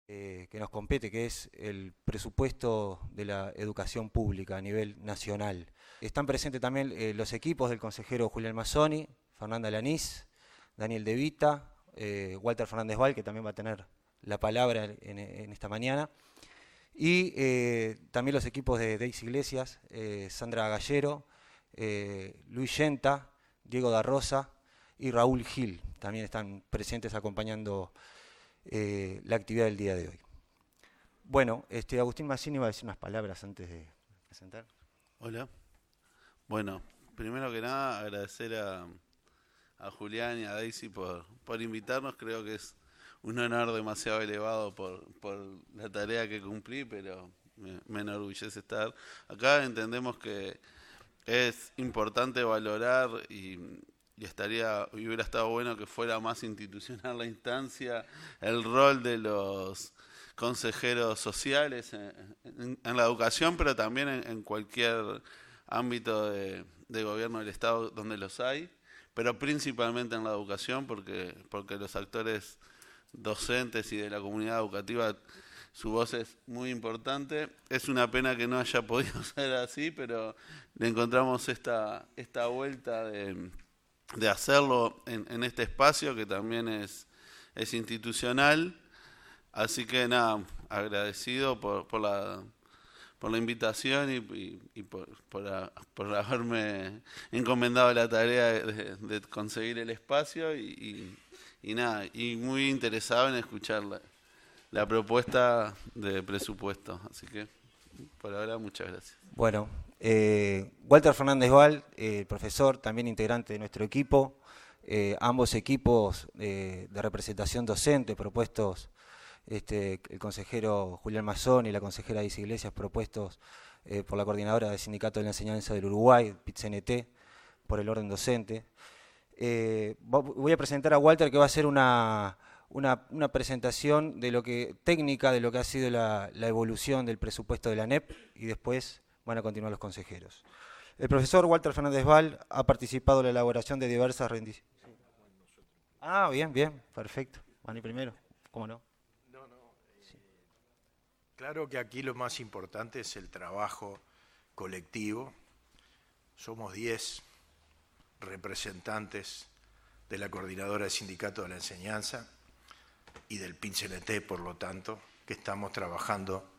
que nos compete, que es el presupuesto de la educación pública a nivel nacional. Están presentes también los equipos del consejero Julián Mazzoni, Fernanda Lanís, Daniel De Vita, Walter Fernández Val, que también va a tener la palabra en esta mañana, y también los equipos de Deis Iglesias, Sandra Gallero, Luis Yenta, Diego da Rosa y Raúl Gil, también están presentes acompañando la actividad del día de hoy. Bueno, Agustín Mazzini va a decir unas palabras antes de presentar. Hola. Bueno, primero que nada agradecer a Julián y a Daisy por invitarnos. Creo que es un honor demasiado elevado por la tarea que cumplí, pero me enorgullece estar acá. Entendemos que es importante valorar y hubiera estado bueno que fuera más institucional la instancia, el rol de los consejeros sociales en la educación, pero también en cualquier ámbito de gobierno del Estado donde los hay, pero principalmente en la educación, porque los actores docentes y de la comunidad educativa, su voz es muy importante. Es una pena que no haya podido ser así, pero le encontramos esta vuelta de hacerlo en este espacio que también es institucional. Así que nada, agradecido por la invitación y por haberme encomendado la tarea de conseguir el espacio y nada, y muy interesado en escuchar la propuesta de presupuesto. Así que por ahora muchas gracias. Bueno, Walter Fernández Val, profesor, también integrante de nuestro equipo, ambos equipos de representación docente propuestos, el consejero Julián Mazzoni y la consejera Deis Iglesias, propuestos por la coordinadora del Sindicato de la Enseñanza del Uruguay, PIT-CNT, por el orden docente. Voy a presentar a Walter, que va a hacer una presentación técnica de lo que ha sido la evolución del presupuesto de la ANEP, y después van a continuar los consejeros. El profesor Walter Fernández Val ha participado en la elaboración de diversas rendiciones. Ah, bien, perfecto. Van a ir primero, ¿cómo no? Claro que aquí lo más importante es el trabajo colectivo. Somos 10 representantes de la Coordinadora del Sindicato de la Enseñanza y del PIT-CNT, por lo tanto, que estamos trabajando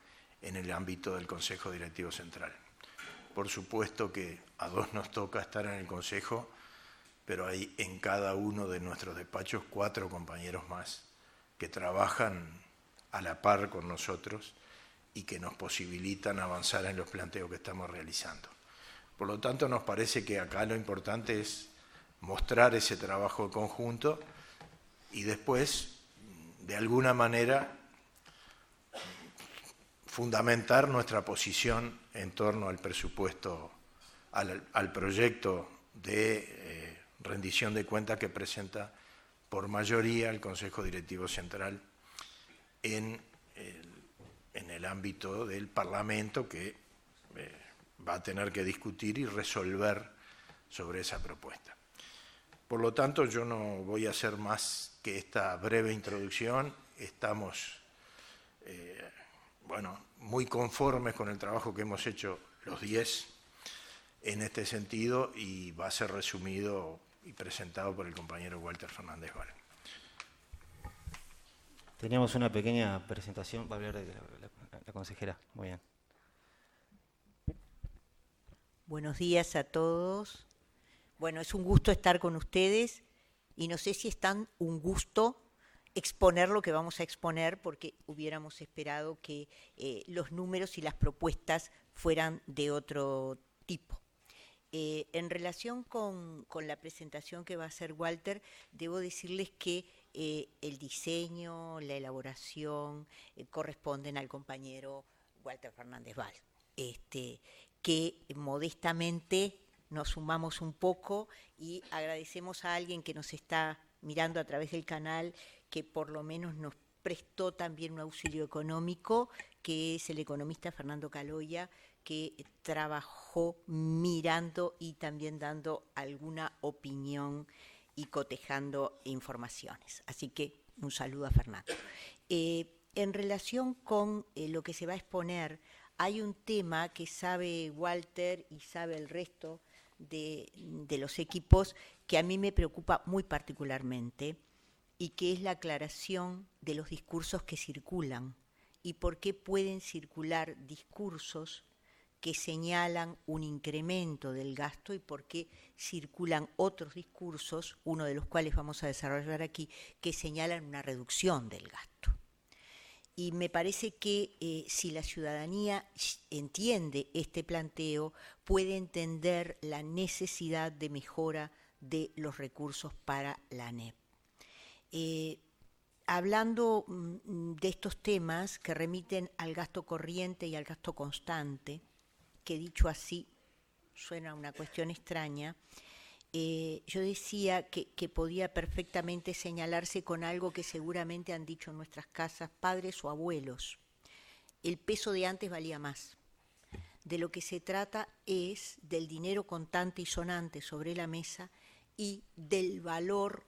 en el ámbito del Consejo Directivo Central. Por supuesto que a 2 nos toca estar en el Consejo, pero hay en cada uno de nuestros despachos 4 compañeros más que trabajan a la par con nosotros y que nos posibilitan avanzar en los planteos que estamos realizando. Por lo tanto, nos parece que acá lo importante es mostrar ese trabajo conjunto y después, de alguna manera, fundamentar nuestra posición en torno al presupuesto, al proyecto de rendición de cuentas que presenta por mayoría el Consejo Directivo Central en el ámbito del Parlamento, que va a tener que discutir y resolver sobre esa propuesta. Por lo tanto, yo no voy a hacer más que esta breve introducción. Estamos muy conformes con el trabajo que hemos hecho los 10 en este sentido, y va a ser resumido y presentado por el compañero Walter Fernández Val. Teníamos una pequeña presentación, va a hablar de la consejera. Muy bien. Buenos días a todos. Bueno, es un gusto estar con ustedes y no sé si es tan un gusto exponer lo que vamos a exponer, porque hubiéramos esperado que los números y las propuestas fueran de otro tipo. En relación con la presentación que va a hacer Walter, debo decirles que el diseño, la elaboración corresponden al compañero Walter Fernández Val, que modestamente nos sumamos un poco y agradecemos a alguien que nos está mirando a través del canal, que por lo menos nos prestó también un auxilio económico, que es el economista Fernando Caloya, que trabajó mirando y también dando alguna opinión y cotejando informaciones. Así que un saludo a Fernando. En relación con lo que se va a exponer, hay un tema que sabe Walter y sabe el resto de los equipos que a mí me preocupa muy particularmente, y que es la aclaración de los discursos que circulan y por qué pueden circular discursos que señalan un incremento del gasto y por qué circulan otros discursos, uno de los cuales vamos a desarrollar aquí, que señalan una reducción del gasto. Y me parece que si la ciudadanía entiende este planteo, puede entender la necesidad de mejora de los recursos para la ANEP. Hablando de estos temas que remiten al gasto corriente y al gasto constante, que dicho así suena una cuestión extraña, yo decía que podía perfectamente señalarse con algo que seguramente han dicho en nuestras casas padres o abuelos. El peso de antes valía más. De lo que se trata es del dinero contante y sonante sobre la mesa y del valor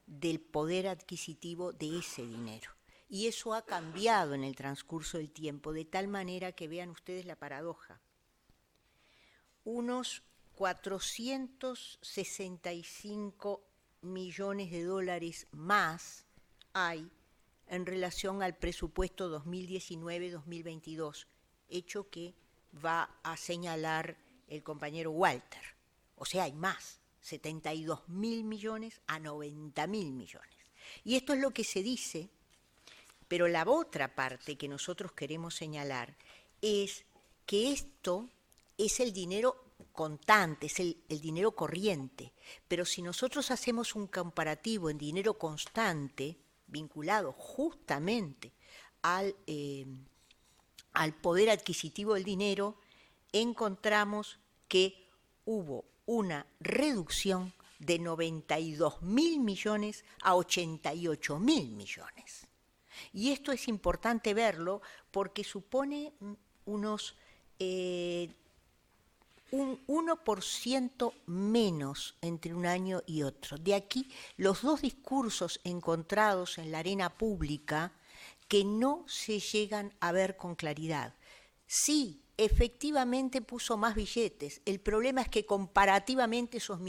del poder adquisitivo de ese dinero. Y eso ha cambiado en el transcurso del tiempo, de tal manera que vean ustedes la paradoja. Unos 465 millones de dólares más hay en relación al presupuesto 2019-2022, hecho que va a señalar el compañero Walter. O sea, hay más. 72.000 millones a 90.000 millones. Y esto es lo que se dice, pero la otra parte que nosotros queremos señalar es que esto es el dinero contante, es el dinero corriente, pero si nosotros hacemos un comparativo en dinero constante, vinculado justamente al poder adquisitivo del dinero, encontramos que hubo una reducción de 92.000 millones a 88.000 millones. Y esto es importante verlo porque supone unos un 1% menos entre un año y otro. De aquí los dos discursos encontrados en la arena pública que no se llegan a ver con claridad. Sí, efectivamente puso más billetes. El problema es que comparativamente esos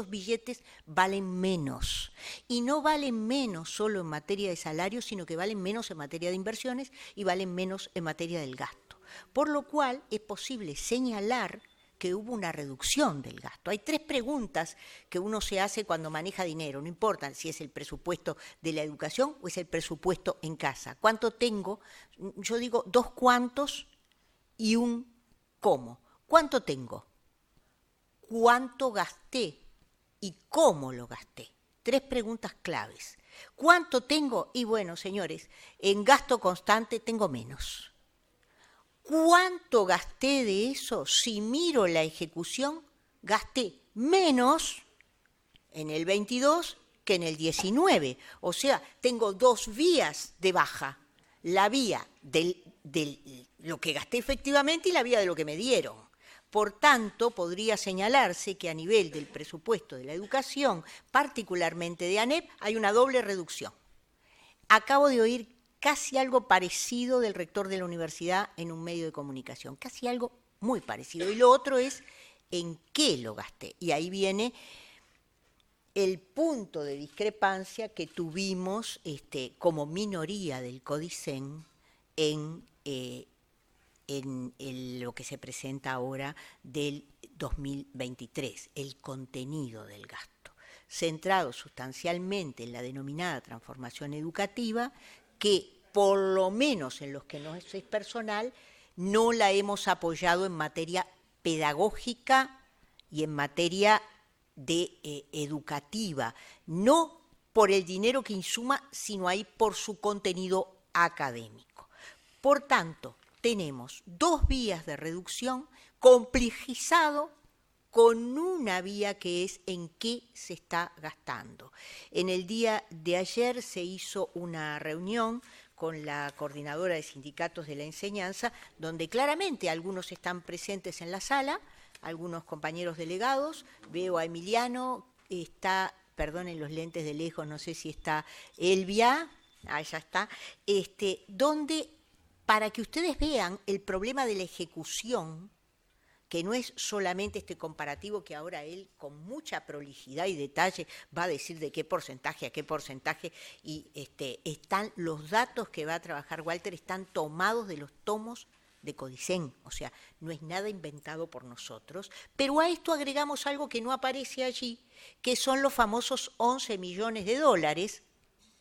billetes valen menos. Y no valen menos solo en materia de salarios, sino que valen menos en materia de inversiones y valen menos en materia del gasto. Por lo cual es posible señalar que hubo una reducción del gasto. Hay tres preguntas que uno se hace cuando maneja dinero, no importa si es el presupuesto de la educación o es el presupuesto en casa. ¿Cuánto tengo? Yo digo dos cuántos y un cómo. ¿Cuánto tengo? ¿Cuánto gasté? ¿Y cómo lo gasté? Tres preguntas claves. ¿Cuánto tengo? Y bueno, señores, en gasto constante tengo menos. ¿Cuánto gasté de eso? Si miro la ejecución, gasté menos en el 22 que en el 19. O sea, tengo dos vías de baja. La vía de lo que gasté efectivamente y la vía de lo que me dieron. Por tanto, podría señalarse que a nivel del presupuesto de la educación, particularmente de ANEP, hay una doble reducción. Acabo de oír casi algo parecido del rector de la universidad en un medio de comunicación, casi algo muy parecido. Y lo otro es en qué lo gasté. Y ahí viene el punto de discrepancia que tuvimos como minoría del CODICEN en lo que se presenta ahora del 2023, el contenido del gasto, centrado sustancialmente en la denominada transformación educativa, que por lo menos en los que no es personal, no la hemos apoyado en materia pedagógica y en materia de educativa, no por el dinero que insuma, sino ahí por su contenido académico. Por tanto, tenemos dos vías de reducción complejizado con una vía que es en qué se está gastando. En el día de ayer se hizo una reunión con la coordinadora de sindicatos de la enseñanza, donde claramente algunos están presentes en la sala, algunos compañeros delegados, veo a Emiliano, está, perdonen los lentes de lejos, no sé si está Elvia, ya está, donde, para que ustedes vean el problema de la ejecución, que no es solamente este comparativo que ahora él con mucha prolijidad y detalle va a decir de qué porcentaje a qué porcentaje, y están los datos que va a trabajar Walter, están tomados de los tomos de Codicen, o sea, no es nada inventado por nosotros, pero a esto agregamos algo que no aparece allí, que son los famosos 11 millones de dólares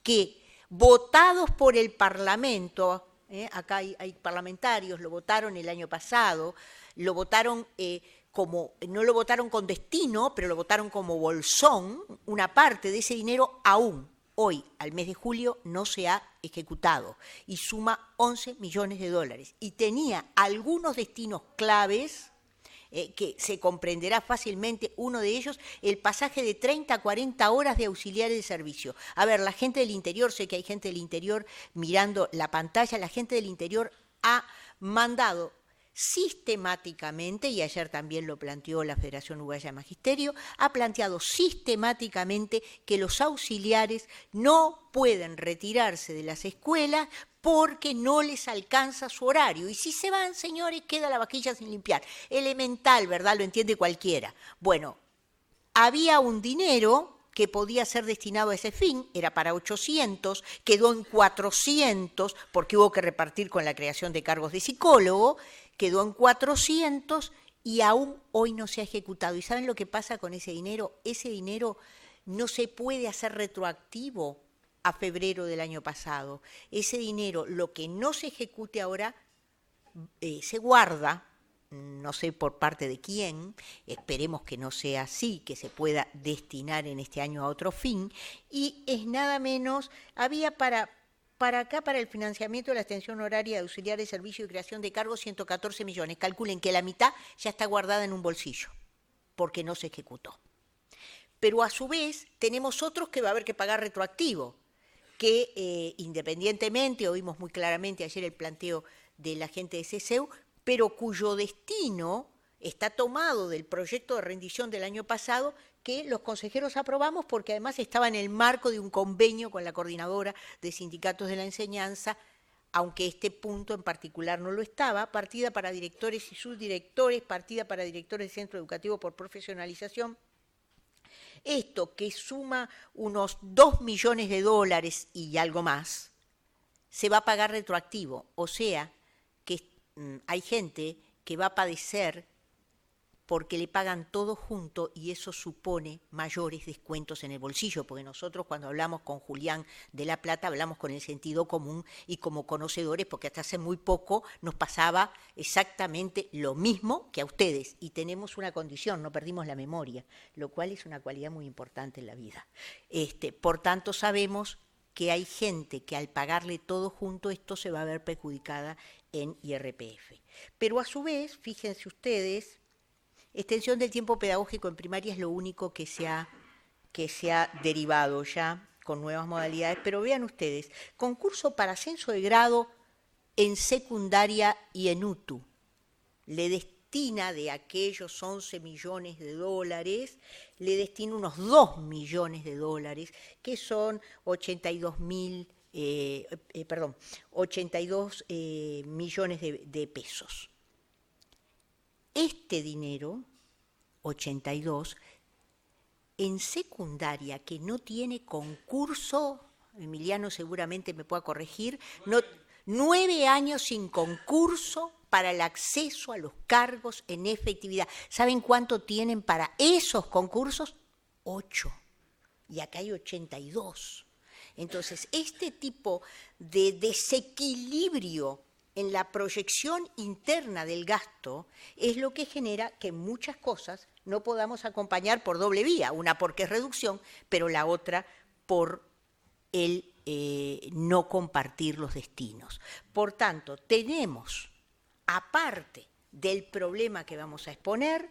que, votados por el Parlamento, acá hay parlamentarios, lo votaron el año pasado, lo votaron no lo votaron con destino, pero lo votaron como bolsón, una parte de ese dinero aún hoy, al mes de julio, no se ha ejecutado y suma 11 millones de dólares. Y tenía algunos destinos claves que se comprenderá fácilmente, uno de ellos, el pasaje de 30 a 40 horas de auxiliares de servicio. A ver, la gente del interior, sé que hay gente del interior mirando la pantalla, la gente del interior ha mandado sistemáticamente, y ayer también lo planteó la Federación Uruguaya de Magisterio, ha planteado sistemáticamente que los auxiliares no pueden retirarse de las escuelas porque no les alcanza su horario. Y si se van, señores, queda la vajilla sin limpiar. Elemental, ¿verdad? Lo entiende cualquiera. Bueno, había un dinero que podía ser destinado a ese fin, era para 800, quedó en 400, porque hubo que repartir con la creación de cargos de psicólogo, quedó en 400 y aún hoy no se ha ejecutado. ¿Y saben lo que pasa con ese dinero? Ese dinero no se puede hacer retroactivo a febrero del año pasado. Ese dinero, lo que no se ejecute ahora, se guarda, no sé por parte de quién, esperemos que no sea así, que se pueda destinar en este año a otro fin, y es nada menos, había para acá, para el financiamiento de la extensión horaria de auxiliares de servicio y creación de cargos, 114 millones. Calculen que la mitad ya está guardada en un bolsillo, porque no se ejecutó. Pero a su vez tenemos otros que va a haber que pagar retroactivo, que independientemente, oímos muy claramente ayer el planteo de la gente de CESEU, pero cuyo destino está tomado del proyecto de rendición del año pasado, que los consejeros aprobamos porque además estaba en el marco de un convenio con la Coordinadora de Sindicatos de la Enseñanza, aunque este punto en particular no lo estaba, partida para directores y subdirectores, partida para directores de centro educativo por profesionalización. Esto, que suma unos 2 millones de dólares y algo más, se va a pagar retroactivo, o sea que hay gente que va a padecer porque le pagan todo junto y eso supone mayores descuentos en el bolsillo, porque nosotros cuando hablamos con Julián de La Plata hablamos con el sentido común y como conocedores, porque hasta hace muy poco nos pasaba exactamente lo mismo que a ustedes y tenemos una condición, no perdimos la memoria, lo cual es una cualidad muy importante en la vida. Por tanto sabemos que hay gente que al pagarle todo junto esto se va a ver perjudicada en IRPF. Pero a su vez, fíjense ustedes, extensión del tiempo pedagógico en primaria es lo único que se ha derivado ya con nuevas modalidades, pero vean ustedes, concurso para ascenso de grado en secundaria y en UTU, le destina de aquellos 11 millones de dólares, le destina unos 2 millones de dólares, que son 82 millones de pesos. Este dinero, 82, en secundaria que no tiene concurso, Emiliano seguramente me pueda corregir, 9 años sin concurso para el acceso a los cargos en efectividad. ¿Saben cuánto tienen para esos concursos? 8. Y acá hay 82. Entonces, este tipo de desequilibrio en la proyección interna del gasto es lo que genera que muchas cosas no podamos acompañar por doble vía, una porque es reducción, pero la otra por el no compartir los destinos. Por tanto, tenemos, aparte del problema que vamos a exponer,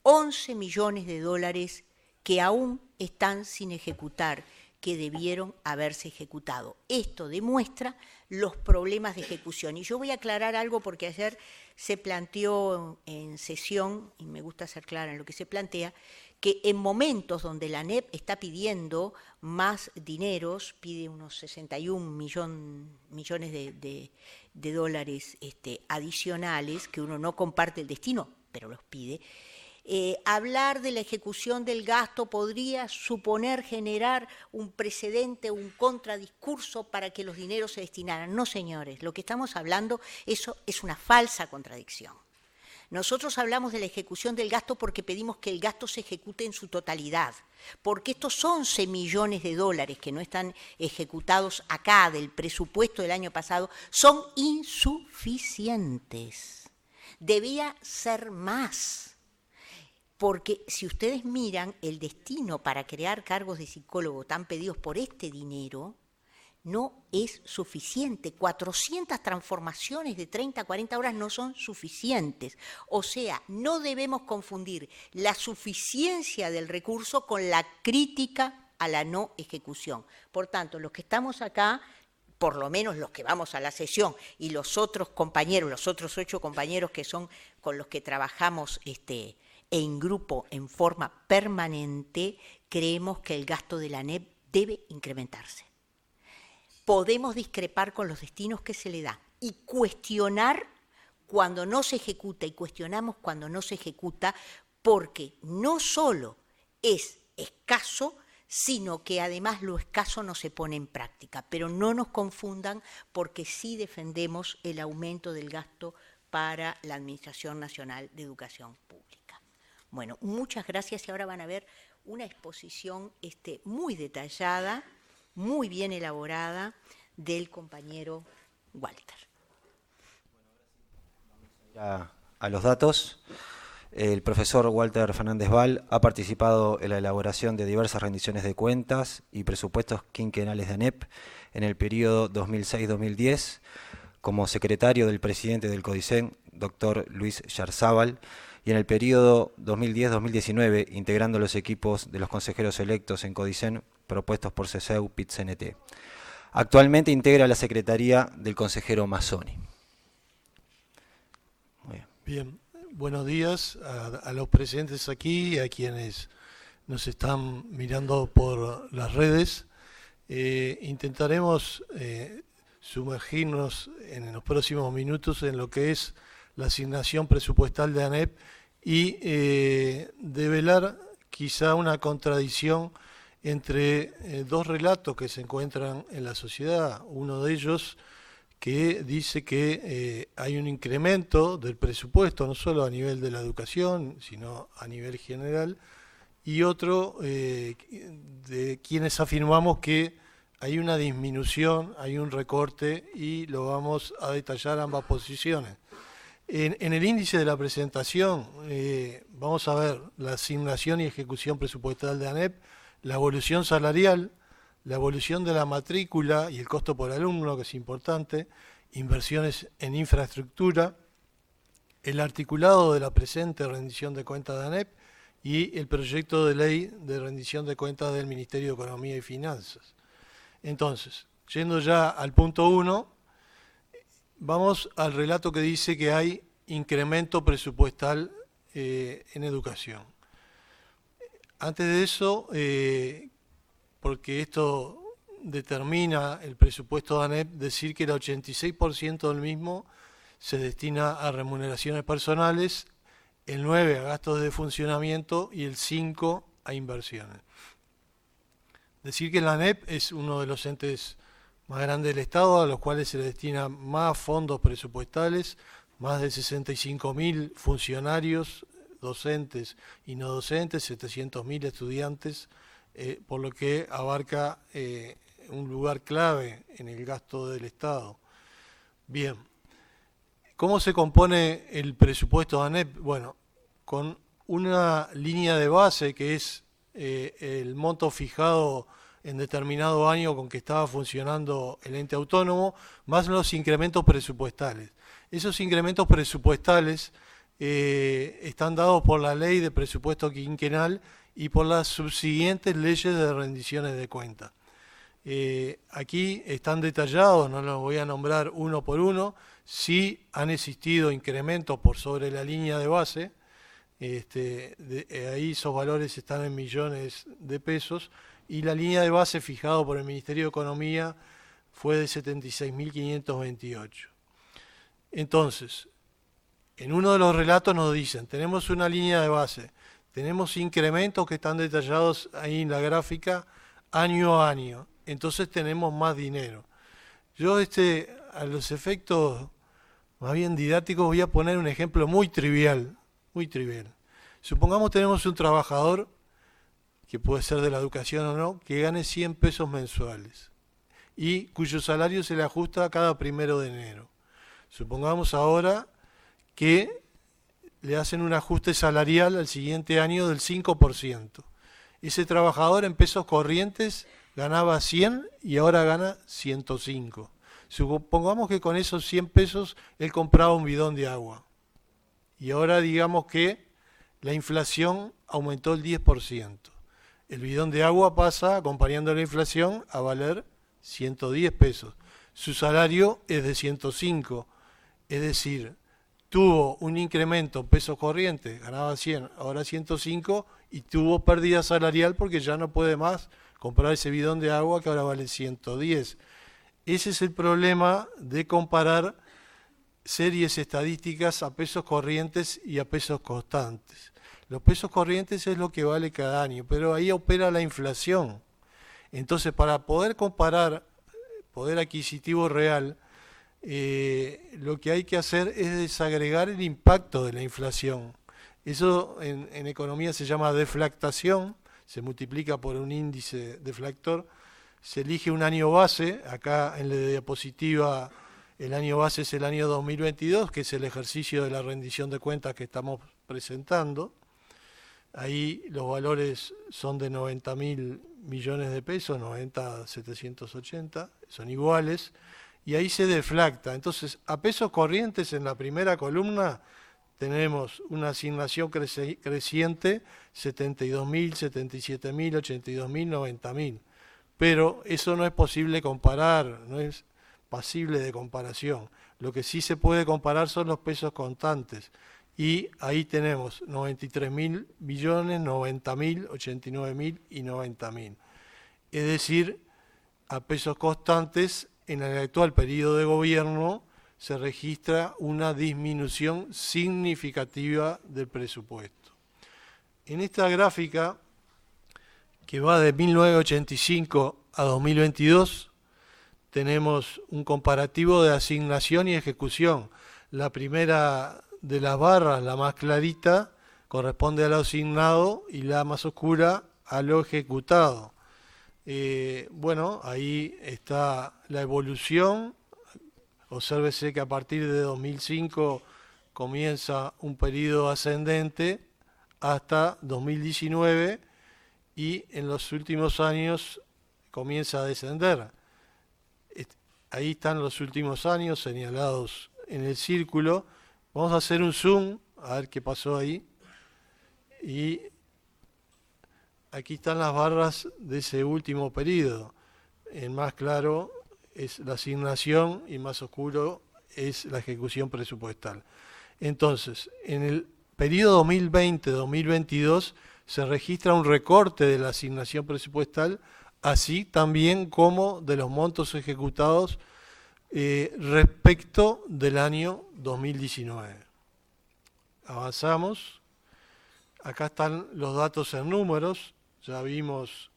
11 millones de dólares que aún están sin ejecutar, que debieron haberse ejecutado. Esto demuestra los problemas de ejecución. Y yo voy a aclarar algo porque ayer se planteó en sesión, y me gusta ser clara en lo que se plantea, que en momentos donde la ANEP está pidiendo más dineros, pide unos 61 millones de dólares adicionales, que uno no comparte el destino, pero los pide, hablar de la ejecución del gasto podría suponer generar un precedente, un contradiscurso para que los dineros se destinaran. No, señores, lo que estamos hablando, eso es una falsa contradicción. Nosotros hablamos de la ejecución del gasto porque pedimos que el gasto se ejecute en su totalidad, porque estos 11 millones de dólares que no están ejecutados acá del presupuesto del año pasado son insuficientes. Debía ser más. Porque si ustedes miran el destino para crear cargos de psicólogo tan pedidos por este dinero, no es suficiente. 400 transformaciones de 30 a 40 horas no son suficientes. O sea, no debemos confundir la suficiencia del recurso con la crítica a la no ejecución. Por tanto, los que estamos acá, por lo menos los que vamos a la sesión, y los otros compañeros, los otros 8 compañeros que son con los que trabajamos en grupo en forma permanente, creemos que el gasto de la ANEP debe incrementarse. Podemos discrepar con los destinos que se le dan y cuestionar cuando no se ejecuta, y cuestionamos cuando no se ejecuta, porque no solo es escaso, sino que además lo escaso no se pone en práctica. Pero no nos confundan, porque sí defendemos el aumento del gasto para la Administración Nacional de Educación Pública. Bueno, muchas gracias, y ahora van a ver una exposición muy detallada, muy bien elaborada, del compañero Walter. A los datos, el profesor Walter Fernández Val ha participado en la elaboración de diversas rendiciones de cuentas y presupuestos quinquenales de ANEP en el periodo 2006-2010, como secretario del presidente del CODICEN, doctor Luis Yarzábal, y en el periodo 2010-2019, integrando los equipos de los consejeros electos en CODICEN propuestos por CESEU PIT-CNT. Actualmente integra la secretaría del consejero Mazzoni. Bien, buenos días a los presentes aquí y a quienes nos están mirando por las redes. Intentaremos sumergirnos en los próximos minutos en lo que es la asignación presupuestal de ANEP y develar quizá una contradicción entre dos relatos que se encuentran en la sociedad. Uno de ellos que dice que hay un incremento del presupuesto, no solo a nivel de la educación, sino a nivel general, y otro de quienes afirmamos que hay una disminución, hay un recorte, y lo vamos a detallar ambas posiciones. En el índice de la presentación vamos a ver la asignación y ejecución presupuestal de ANEP, la evolución salarial, la evolución de la matrícula y el costo por alumno, que es importante, inversiones en infraestructura, el articulado de la presente rendición de cuentas de ANEP y el proyecto de ley de rendición de cuentas del Ministerio de Economía y Finanzas. Entonces, yendo ya al punto 1, vamos al relato que dice que hay incremento presupuestal en educación. Antes de eso, porque esto determina el presupuesto de ANEP, decir que el 86% del mismo se destina a remuneraciones personales, el 9% a gastos de funcionamiento y el 5% a inversiones. Decir que la ANEP es uno de los entes más grandes del Estado, a los cuales se le destina más fondos presupuestales, más de 65.000 funcionarios, docentes y no docentes, 700.000 estudiantes, por lo que abarca un lugar clave en el gasto del Estado. Bien, ¿cómo se compone el presupuesto de ANEP? Bueno, con una línea de base que es el monto fijado en determinado año con que estaba funcionando el ente autónomo, más los incrementos presupuestales. Esos incrementos presupuestales están dados por la ley de presupuesto quinquenal y por las subsiguientes leyes de rendiciones de cuentas. Aquí están detallados, no los voy a nombrar uno por uno, sí han existido incrementos por sobre la línea de base, Ahí esos valores están en millones de pesos, y la línea de base fijado por el Ministerio de Economía fue de 76.528. Entonces, en uno de los relatos nos dicen, tenemos una línea de base, tenemos incrementos que están detallados ahí en la gráfica año a año, entonces tenemos más dinero. Yo a los efectos más bien didácticos voy a poner un ejemplo muy trivial. Supongamos tenemos un trabajador, que puede ser de la educación o no, que gane 100 pesos mensuales y cuyo salario se le ajusta cada 1 de enero. Supongamos ahora que le hacen un ajuste salarial al siguiente año del 5%. Ese trabajador en pesos corrientes ganaba 100 y ahora gana 105. Supongamos que con esos 100 pesos él compraba un bidón de agua. Y ahora digamos que la inflación aumentó el 10%. El bidón de agua pasa, acompañando la inflación, a valer 110 pesos. Su salario es de 105, es decir, tuvo un incremento en pesos corrientes, ganaba 100, ahora 105, y tuvo pérdida salarial porque ya no puede más comprar ese bidón de agua que ahora vale 110. Ese es el problema de comparar series estadísticas a pesos corrientes y a pesos constantes. Los pesos corrientes es lo que vale cada año, pero ahí opera la inflación. Entonces, para poder comparar poder adquisitivo real, lo que hay que hacer es desagregar el impacto de la inflación. Eso en economía se llama deflactación, se multiplica por un índice deflactor, se elige un año base, acá en la diapositiva el año base es el año 2022, que es el ejercicio de la rendición de cuentas que estamos presentando. Ahí los valores son de 90.000 millones de pesos, 90.780, son iguales, y ahí se deflacta. Entonces, a pesos corrientes en la primera columna tenemos una asignación creciente, 72.000, 77.000, 82.000, 90.000. Pero eso no es posible comparar, no es pasible de comparación. Lo que sí se puede comparar son los pesos constantes. Y ahí tenemos 93.000 millones, 90.000, 89.000 y 90.000. Es decir, a pesos constantes, en el actual periodo de gobierno se registra una disminución significativa del presupuesto. En esta gráfica, que va de 1985 a 2022, tenemos un comparativo de asignación y ejecución. La primera de las barras, la más clarita, corresponde a lo asignado y la más oscura a lo ejecutado. Bueno, ahí está la evolución. Obsérvese que a partir de 2005 comienza un periodo ascendente hasta 2019 y en los últimos años comienza a descender. Ahí están los últimos años señalados en el círculo. Vamos a hacer un zoom, a ver qué pasó ahí. Y aquí están las barras de ese último periodo. En más claro es la asignación y más oscuro es la ejecución presupuestal. Entonces, en el periodo 2020-2022 se registra un recorte de la asignación presupuestal, así también como de los montos ejecutados respecto del año 2019. Avanzamos. Acá están los datos en números. Ya vimos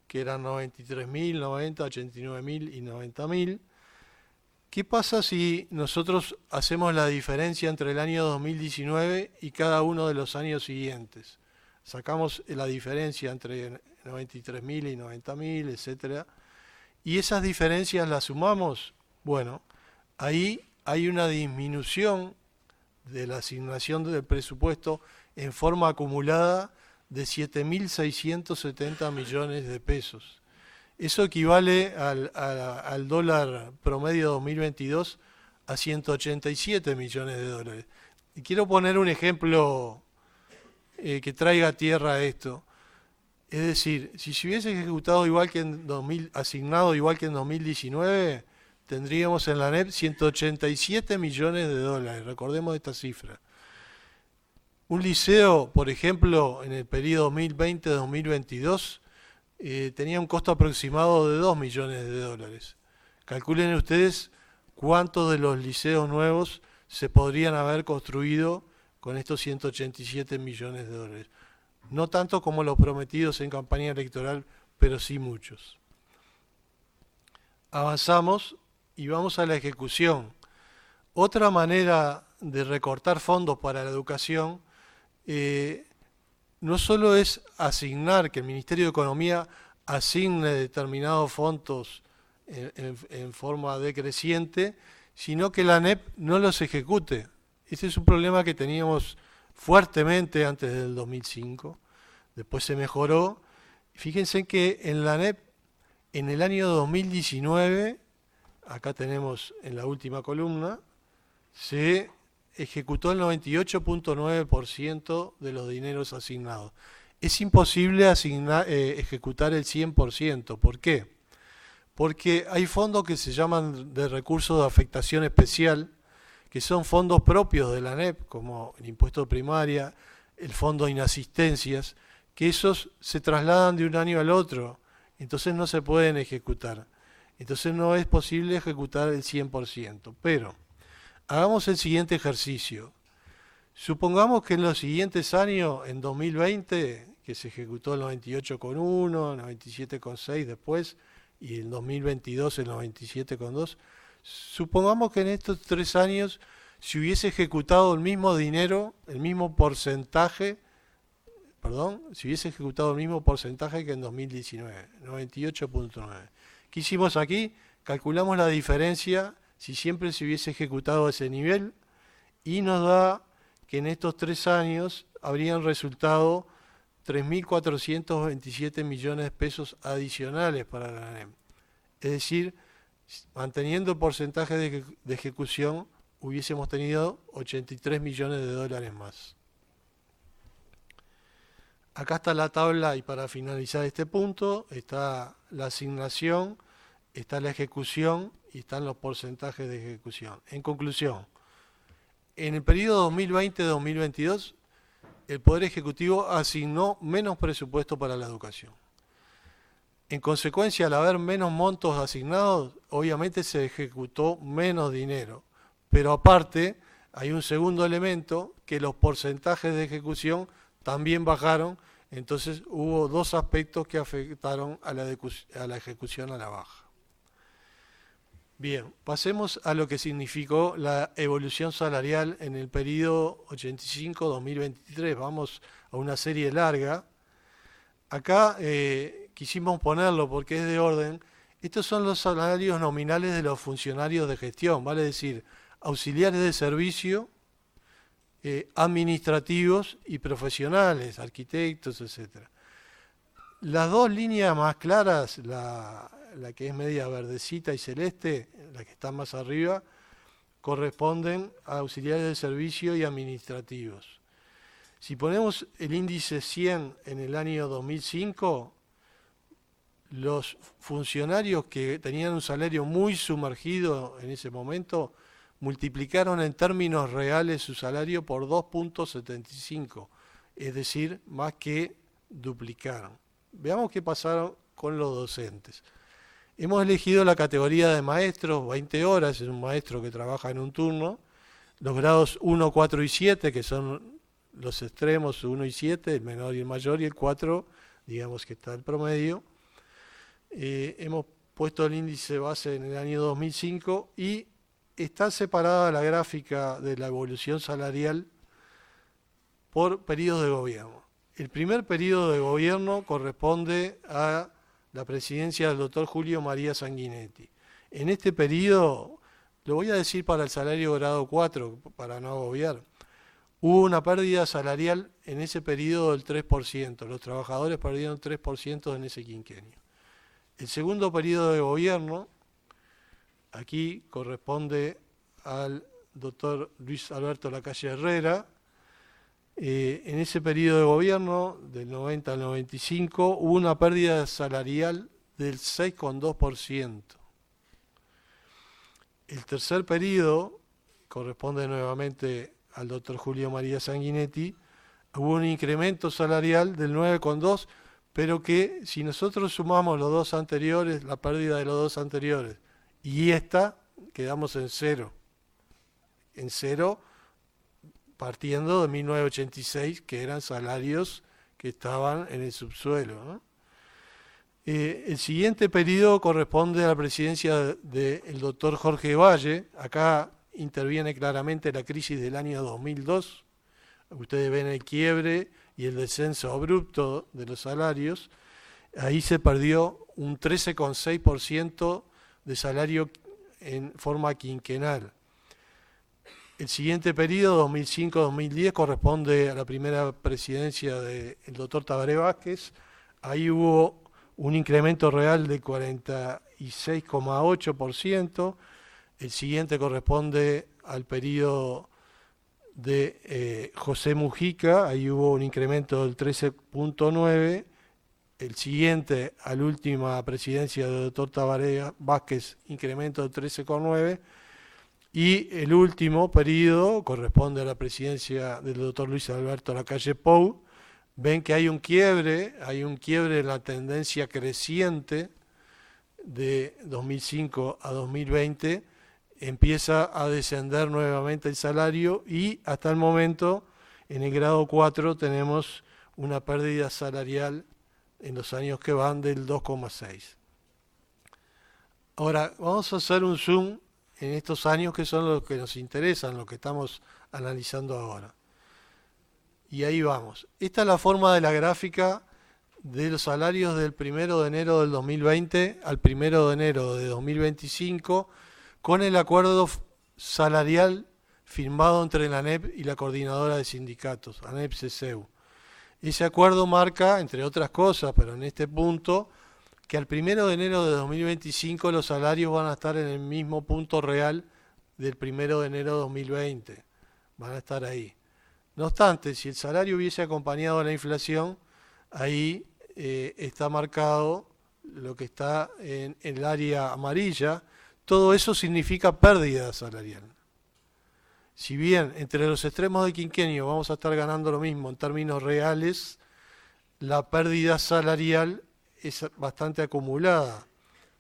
que eran 93.000, 90, 89.000 y 90.000. ¿Qué pasa si nosotros hacemos la diferencia entre el año 2019 y cada uno de los años siguientes? Sacamos la diferencia entre 93.000 y 90.000, etcétera, y esas diferencias las sumamos. Bueno, ahí hay una disminución de la asignación del presupuesto en forma acumulada de 7.670 millones de pesos. Eso equivale al dólar promedio 2022 a 187 millones de dólares. Y quiero poner un ejemplo que traiga a tierra esto. Es decir, si se hubiese ejecutado igual que en asignado igual que en 2019, tendríamos en la ANEP 187 millones de dólares. Recordemos esta cifra. Un liceo, por ejemplo, en el periodo 2020-2022, tenía un costo aproximado de 2 millones de dólares. Calculen ustedes cuántos de los liceos nuevos se podrían haber construido con estos 187 millones de dólares. No tanto como los prometidos en campaña electoral, pero sí muchos. Avanzamos y vamos a la ejecución. Otra manera de recortar fondos para la educación no solo es asignar, que el Ministerio de Economía asigne determinados fondos en forma decreciente, sino que la ANEP no los ejecute. Ese es un problema que teníamos fuertemente antes del 2005, después se mejoró. Fíjense que en la ANEP, en el año 2019, acá tenemos en la última columna, se ejecutó el 98.9% de los dineros asignados. Es imposible ejecutar el 100%. ¿Por qué? Porque hay fondos que se llaman de recursos de afectación especial, que son fondos propios de la ANEP, como el impuesto de primaria, el fondo de inasistencias, que esos se trasladan de un año al otro, entonces no se pueden ejecutar. Entonces no es posible ejecutar el 100%. Pero hagamos el siguiente ejercicio. Supongamos que en los siguientes años, en 2020, que se ejecutó el 98,1, el 97,6 después, y en 2022 el 97,2, supongamos que en estos 3 años se hubiese ejecutado el mismo dinero, el mismo porcentaje, se hubiese ejecutado el mismo porcentaje que en 2019, 98.9. ¿Qué hicimos aquí? Calculamos la diferencia si siempre se hubiese ejecutado ese nivel y nos da que en estos 3 años habrían resultado 3.427 millones de pesos adicionales para la ANEP. Es decir, manteniendo el porcentaje de ejecución, hubiésemos tenido 83 millones de dólares más. Acá está la tabla y para finalizar este punto está la asignación, está la ejecución y están los porcentajes de ejecución. En conclusión, en el periodo 2020-2022, el Poder Ejecutivo asignó menos presupuesto para la educación. En consecuencia, al haber menos montos asignados, obviamente se ejecutó menos dinero. Pero aparte, hay un segundo elemento, que los porcentajes de ejecución también bajaron, entonces hubo 2 aspectos que afectaron a la ejecución a la baja. Bien, pasemos a lo que significó la evolución salarial en el periodo 85-2023. Vamos a una serie larga. Acá quisimos ponerlo porque es de orden. Estos son los salarios nominales de los funcionarios de gestión, vale decir, auxiliares de servicio, administrativos y profesionales, arquitectos, etc. Las 2 líneas más claras, la que es media verdecita y celeste, la que está más arriba, corresponden a auxiliares de servicio y administrativos. Si ponemos el índice 100 en el año 2005, los funcionarios que tenían un salario muy sumergido en ese momento multiplicaron en términos reales su salario por 2.75, es decir, más que duplicaron. Veamos qué pasaron con los docentes. Hemos elegido la categoría de maestros, 20 horas, es un maestro que trabaja en un turno, los grados 1, 4 y 7, que son los extremos, 1 y 7, el menor y el mayor, y el 4, digamos que está el promedio. Hemos puesto el índice base en el año 2005 y está separada la gráfica de la evolución salarial por periodos de gobierno. El primer periodo de gobierno corresponde a la presidencia del doctor Julio María Sanguinetti. En este periodo, lo voy a decir para el salario grado 4, para no agobiar, hubo una pérdida salarial en ese periodo del 3%. Los trabajadores perdieron 3% en ese quinquenio. El segundo periodo de gobierno, aquí corresponde al doctor Luis Alberto Lacalle Herrera. En ese periodo de gobierno, del 90 al 95, hubo una pérdida salarial del 6,2%. El tercer periodo corresponde nuevamente al doctor Julio María Sanguinetti, hubo un incremento salarial del 9,2%, pero que si nosotros sumamos los dos anteriores, la pérdida de los dos anteriores, y esta, quedamos en cero. En cero, partiendo de 1986, que eran salarios que estaban en el subsuelo, ¿no? El siguiente periodo corresponde a la presidencia del doctor Jorge Valle. Acá interviene claramente la crisis del año 2002. Ustedes ven el quiebre y el descenso abrupto de los salarios. Ahí se perdió un 13,6% de salario en forma quinquenal. El siguiente periodo, 2005-2010, corresponde a la primera presidencia del doctor Tabaré Vázquez. Ahí hubo un incremento real de 46,8%. El siguiente corresponde al periodo de José Mujica, ahí hubo un incremento del 13,9%. El siguiente, a la última presidencia del doctor Tabaré Vázquez, incremento del 13,9%. Y el último periodo corresponde a la presidencia del doctor Luis Alberto Lacalle Pou. Ven que hay un quiebre en la tendencia creciente de 2005 a 2020, empieza a descender nuevamente el salario y hasta el momento en el grado 4 tenemos una pérdida salarial en los años que van del 2,6%. Ahora vamos a hacer un zoom en estos años que son los que nos interesan, los que estamos analizando ahora. Y ahí vamos. Esta es la forma de la gráfica de los salarios del 1 de enero del 2020 al 1 de enero de 2025 con el acuerdo salarial firmado entre la ANEP y la Coordinadora de Sindicatos, ANEP-CSEU. Ese acuerdo marca, entre otras cosas, pero en este punto, que al 1 de enero de 2025 los salarios van a estar en el mismo punto real del 1 de enero de 2020. Van a estar ahí. No obstante, si el salario hubiese acompañado a la inflación, ahí está marcado lo que está en el área amarilla. Todo eso significa pérdida salarial. Si bien entre los extremos del quinquenio vamos a estar ganando lo mismo en términos reales, la pérdida salarial es bastante acumulada.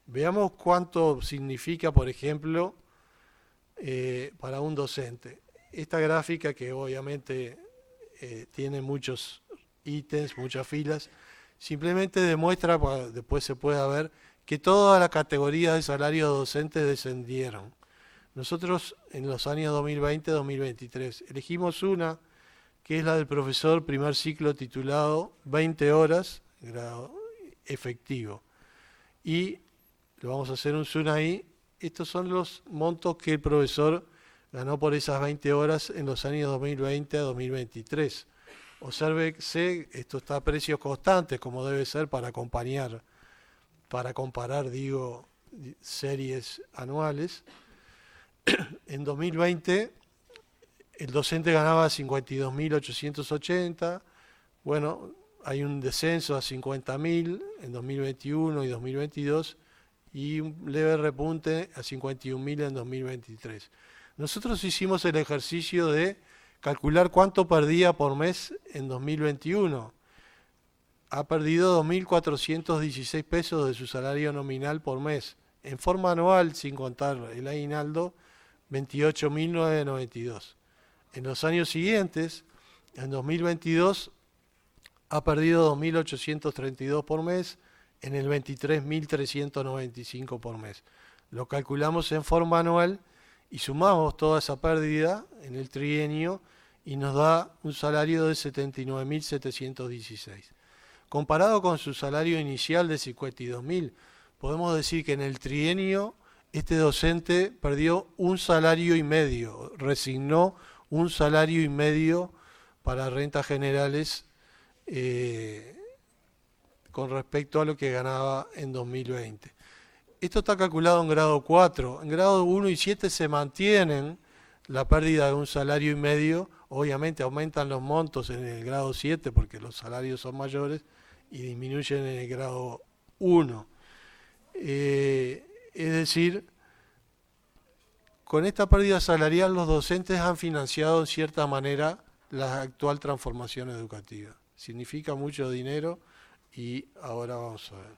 Veamos cuánto significa, por ejemplo, para un docente. Esta gráfica, que obviamente tiene muchos ítems, muchas filas, simplemente demuestra, después se puede ver, que todas las categorías de salario docentes descendieron. Nosotros en los años 2020-2023 elegimos una, que es la del profesor primer ciclo titulado 20 horas, grado efectivo. Y lo vamos a hacer un zoom ahí. Estos son los montos que el profesor ganó por esas 20 horas en los años 2020 a 2023. Obsérvese, esto está a precios constantes, como debe ser para comparar, series anuales. En 2020 el docente ganaba 52.880, bueno, hay un descenso a 50.000 en 2021 y 2022 y un leve repunte a 51.000 en 2023. Nosotros hicimos el ejercicio de calcular cuánto perdía por mes en 2021. Ha perdido 2.416 pesos de su salario nominal por mes. En forma anual, sin contar el aguinaldo, 28.992. En los años siguientes, en 2022, ha perdido 2.832 por mes, en el 23.395 por mes. Lo calculamos en forma anual y sumamos toda esa pérdida en el trienio y nos da un salario de 79.716. Comparado con su salario inicial de 52.000, podemos decir que en el trienio este docente perdió un salario y medio, resignó un salario y medio para rentas generales con respecto a lo que ganaba en 2020. Esto está calculado en grado 4. En grado 1 y 7 se mantienen la pérdida de un salario y medio. Obviamente aumentan los montos en el grado 7 porque los salarios son mayores y disminuyen en el grado 1. Es decir, con esta pérdida salarial los docentes han financiado en cierta manera la actual transformación educativa. Significa mucho dinero y ahora vamos a ver.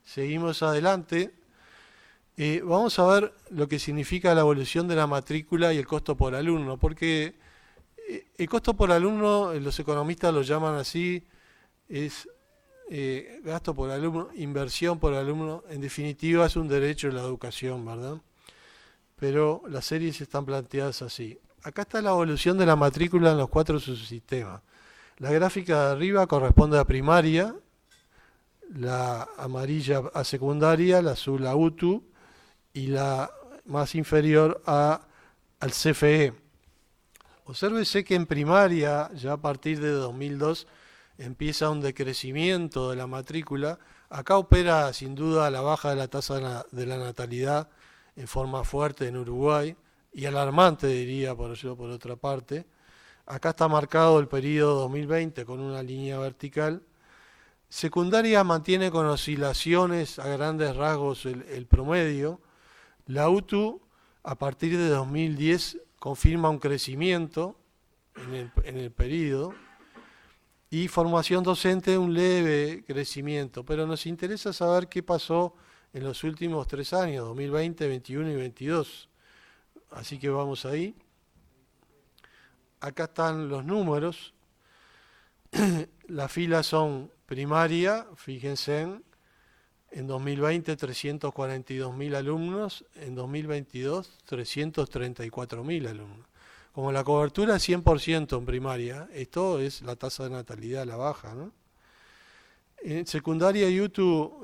Seguimos adelante. Vamos a ver lo que significa la evolución de la matrícula y el costo por alumno, porque el costo por alumno, los economistas lo llaman así, es gasto por alumno, inversión por alumno, en definitiva es un derecho de la educación, ¿verdad? Pero las series están planteadas así. Acá está la evolución de la matrícula en los 4 subsistemas. La gráfica de arriba corresponde a primaria, la amarilla a secundaria, la azul a UTU y la más inferior al CFE. Obsérvese que en primaria, ya a partir de 2002, empieza un decrecimiento de la matrícula. Acá opera sin duda la baja de la tasa de la natalidad en forma fuerte en Uruguay, y alarmante diría por otra parte. Acá está marcado el periodo 2020 con una línea vertical. Secundaria mantiene con oscilaciones a grandes rasgos el promedio. La UTU a partir de 2010 confirma un crecimiento en el periodo, y formación docente un leve crecimiento, pero nos interesa saber qué pasó en los últimos 3 años, 2020, 21 y 22. Así que vamos ahí. Acá están los números. Las filas son primaria, fíjense, en 2020 342.000 alumnos, en 2022 334.000 alumnos. Como la cobertura es 100% en primaria, esto es la tasa de natalidad, la baja, ¿no? En secundaria y UTU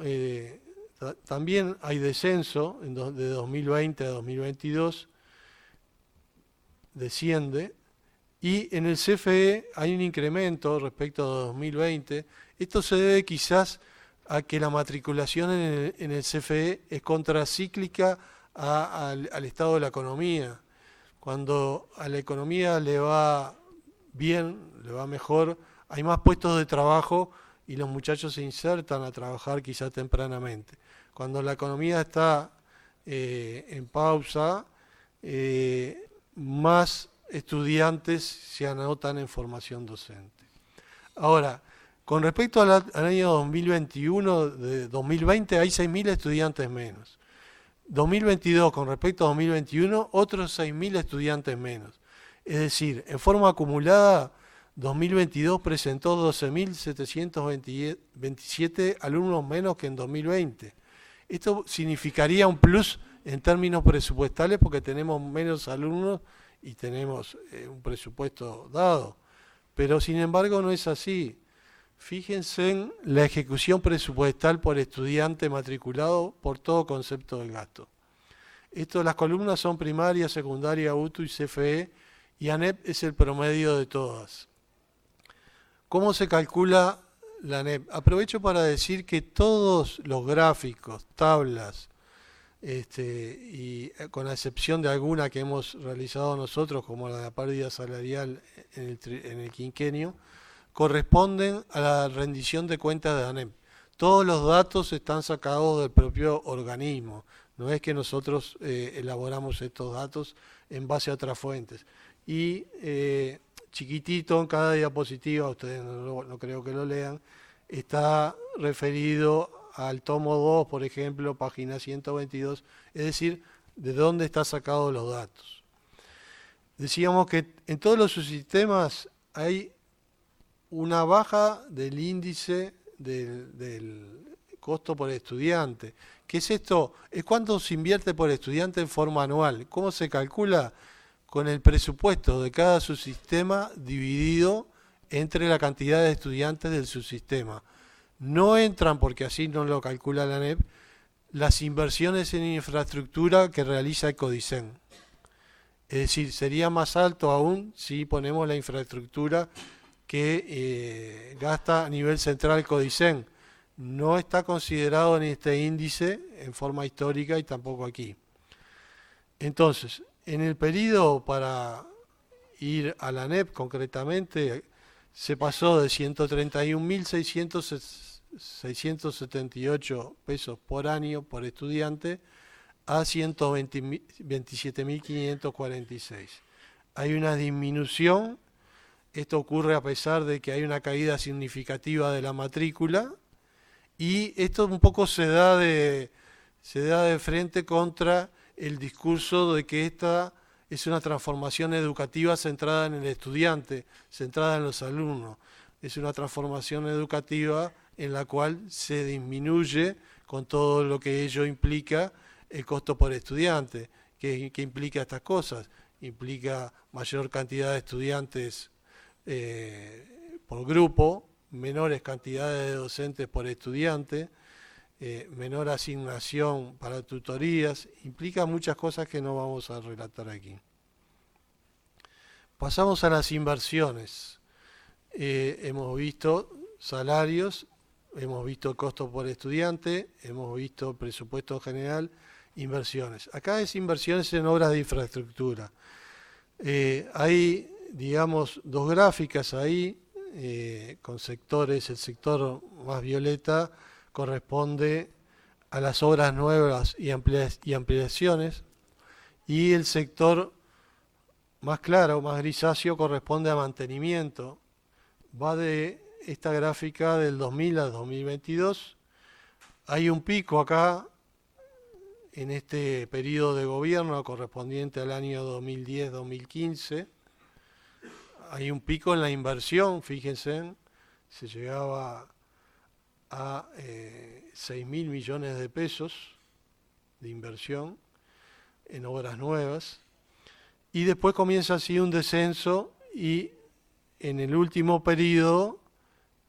también hay descenso de 2020 a 2022, desciende, y en el CFE hay un incremento respecto a 2020. Esto se debe quizás a que la matriculación en el CFE es contracíclica al estado de la economía. Cuando a la economía le va bien, le va mejor, hay más puestos de trabajo y los muchachos se insertan a trabajar quizá tempranamente. Cuando la economía está en pausa, más estudiantes se anotan en formación docente. Ahora, con respecto al año 2021, de 2020 hay 6.000 estudiantes menos. 2022 con respecto a 2021, otros 6.000 estudiantes menos. Es decir, en forma acumulada, 2022 presentó 12.727 alumnos menos que en 2020. Esto significaría un plus en términos presupuestales porque tenemos menos alumnos y tenemos un presupuesto dado. Pero sin embargo no es así. Fíjense en la ejecución presupuestal por estudiante matriculado por todo concepto del gasto. Las columnas son primaria, secundaria, UTU y CFE, y ANEP es el promedio de todas. ¿Cómo se calcula la ANEP? Aprovecho para decir que todos los gráficos, tablas, y con la excepción de alguna que hemos realizado nosotros, como la de la pérdida salarial en el quinquenio, corresponden a la rendición de cuentas de ANEP. Todos los datos están sacados del propio organismo. No es que nosotros elaboramos estos datos en base a otras fuentes. Y chiquitito en cada diapositiva, ustedes no creo que lo lean, está referido al tomo 2, por ejemplo, página 122, es decir, de dónde están sacados los datos. Decíamos que en todos los subsistemas hay una baja del índice del costo por estudiante. ¿Qué es esto? Es cuánto se invierte por estudiante en forma anual. ¿Cómo se calcula? Con el presupuesto de cada subsistema dividido entre la cantidad de estudiantes del subsistema. No entran, porque así no lo calcula la ANEP, las inversiones en infraestructura que realiza Ecodicen. Es decir, sería más alto aún si ponemos la infraestructura que gasta a nivel central Ecodicen. No está considerado en este índice en forma histórica y tampoco aquí. Entonces, en el periodo para ir a la ANEP concretamente, se pasó de 131.678 pesos por año por estudiante a 127.546. Hay una disminución Esto ocurre a pesar de que hay una caída significativa de la matrícula, y esto un poco se da de frente contra el discurso de que esta es una transformación educativa centrada en el estudiante, centrada en los alumnos. Es una transformación educativa en la cual se disminuye, con todo lo que ello implica, el costo por estudiante. ¿Qué implica estas cosas? Implica mayor cantidad de estudiantes por grupo, menores cantidades de docentes por estudiante, menor asignación para tutorías, implica muchas cosas que no vamos a relatar aquí. Pasamos a las inversiones. Hemos visto salarios, hemos visto costo por estudiante, hemos visto presupuesto general, inversiones. Acá es inversiones en obras de infraestructura. Hay, digamos, dos gráficas ahí, con sectores. El sector más violeta corresponde a las obras nuevas y ampliaciones, y el sector más claro, más grisáceo, corresponde a mantenimiento. Va de esta gráfica del 2000 al 2022. Hay un pico acá en este periodo de gobierno correspondiente al año 2010-2015. Hay un pico en la inversión, fíjense, se llegaba a 6.000 millones de pesos de inversión en obras nuevas, y después comienza así un descenso, y en el último periodo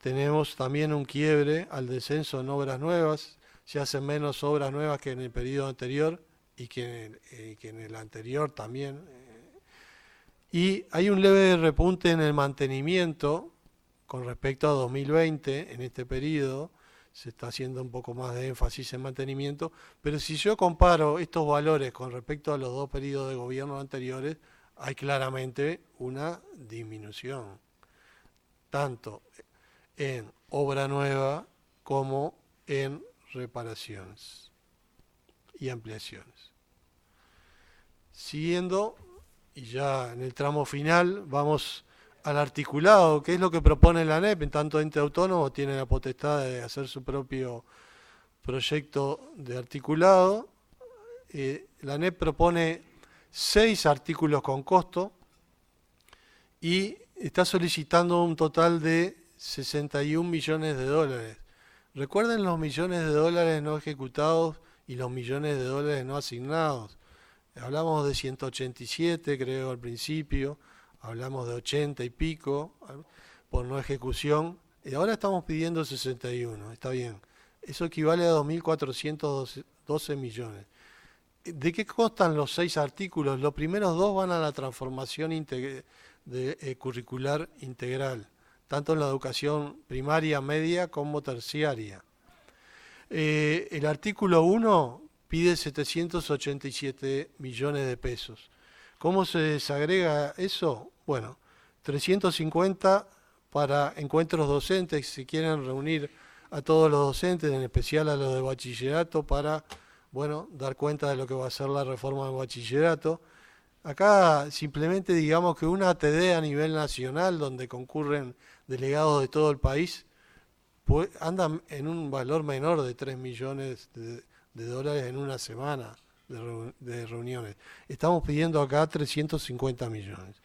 tenemos también un quiebre al descenso en obras nuevas. Se hacen menos obras nuevas que en el periodo anterior y que en el anterior también. Y hay un leve repunte en el mantenimiento con respecto a 2020. En este periodo se está haciendo un poco más de énfasis en mantenimiento, pero si yo comparo estos valores con respecto a los dos periodos de gobierno anteriores, hay claramente una disminución, tanto en obra nueva como en reparaciones y ampliaciones. Siguiendo, y ya en el tramo final, vamos al articulado. ¿Qué es lo que propone la ANEP? En tanto ente autónomo tiene la potestad de hacer su propio proyecto de articulado. La ANEP propone 6 artículos con costo y está solicitando un total de 61 millones de dólares. Recuerden los millones de dólares no ejecutados y los millones de dólares no asignados. Hablamos de 187, creo, al principio. Hablamos de 80 y pico por no ejecución. Y ahora estamos pidiendo 61. Está bien. Eso equivale a 2.412 millones. ¿De qué constan los 6 artículos? Los primeros 2 van a la transformación curricular integral, tanto en la educación primaria, media como terciaria. El artículo 1 pide 787 millones de pesos. ¿Cómo se desagrega eso? Bueno, 350 para encuentros docentes, si quieren reunir a todos los docentes, en especial a los de bachillerato, para, bueno, dar cuenta de lo que va a ser la reforma del bachillerato. Acá simplemente digamos que una ATD a nivel nacional, donde concurren delegados de todo el país, pues andan en un valor menor de 3 millones de dólares en una semana de reuniones. Estamos pidiendo acá 350 millones.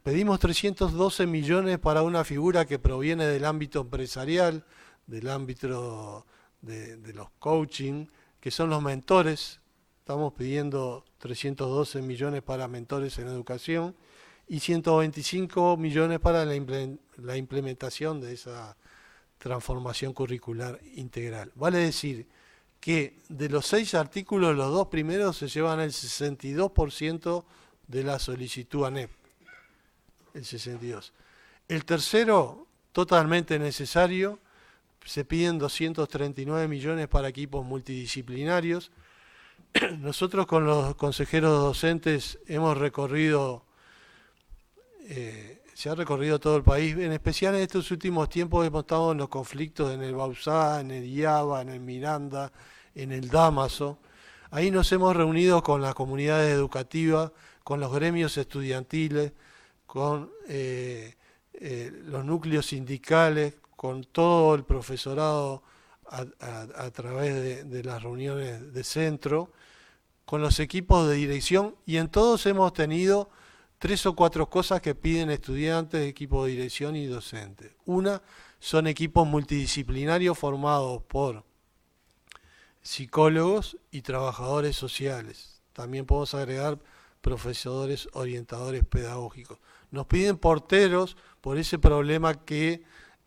Pedimos 312 millones para una figura que proviene del ámbito empresarial, del ámbito de los coaching, que son los mentores. Estamos pidiendo 312 millones para mentores en educación y 125 millones para la implementación de esa transformación curricular integral. Vale decir que de los 6 artículos, los 2 primeros se llevan el 62% de la solicitud ANEP. El 62%. El tercero, totalmente necesario, se piden 239 millones para equipos multidisciplinarios. Nosotros con los consejeros docentes hemos recorrido, se ha recorrido todo el país, en especial en estos últimos tiempos hemos estado en los conflictos en el Bauzá, en el IABA, en el Miranda, en el Dámaso. Ahí nos hemos reunido con las comunidades educativas, con los gremios estudiantiles, con los núcleos sindicales, con todo el profesorado a través de las reuniones de centro, con los equipos de dirección, y en todos hemos tenido 3 o 4 cosas que piden estudiantes, equipos de dirección y docentes. Una, son equipos multidisciplinarios formados por psicólogos y trabajadores sociales. También podemos agregar profesores orientadores pedagógicos. Nos piden porteros por ese problema que